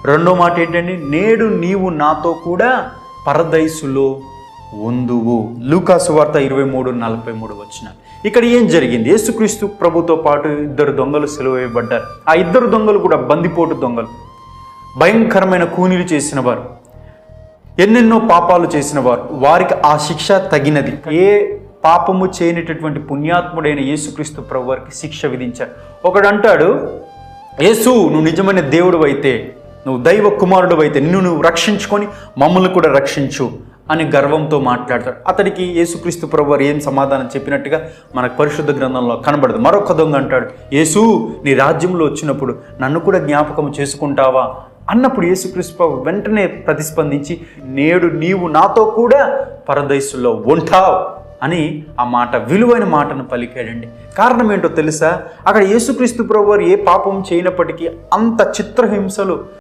రెండో మాట ఏంటండి, నేడు నీవు నాతో కూడా పరదైసులో ఉందువు. లూకాసు వార్త 23:43 వచనాలు. ఇక్కడ ఏం జరిగింది? యేసుక్రీస్తు ప్రభుతో పాటు ఇద్దరు దొంగలు సిలువ వేయబడ్డారు. ఆ ఇద్దరు దొంగలు కూడా బందిపోటు దొంగలు, భయంకరమైన కూనీలు చేసిన వారు, ఎన్నెన్నో పాపాలు చేసిన వారు. వారికి ఆ శిక్ష తగినది. ఏ పాపము చేయనటువంటి పుణ్యాత్ముడైన యేసుక్రీస్తు ప్రభు వారికి శిక్ష విధించారు. ఒకడు అంటాడు, యేసు నువ్వు నిజమైన దేవుడు అయితే, నువ్వు దైవ కుమారుడు అయితే నువ్వు రక్షించుకొని మమ్మల్ని కూడా రక్షించు అని గర్వంతో మాట్లాడతాడు. అతడికి యేసుక్రీస్తు ప్రభు వారు ఏం సమాధానం చెప్పినట్టుగా మనకు పరిశుద్ధ గ్రంథంలో కనబడదు. మరొక దొంగ అంటాడు, యేసు నీ రాజ్యంలో వచ్చినప్పుడు నన్ను కూడా జ్ఞాపకం చేసుకుంటావా అన్నప్పుడు యేసుక్రీస్తు ప్రభు వెంటనే ప్రతిస్పందించి, నేడు నీవు నాతో కూడా పరదైసులో ఉంటావు అని ఆ మాట, విలువైన మాటను పలికాడండి. కారణం ఏంటో తెలుసా? అక్కడ యేసుక్రీస్తు ప్రభు వారు ఏ పాపం చేయనప్పటికీ అంత చిత్రహింసలు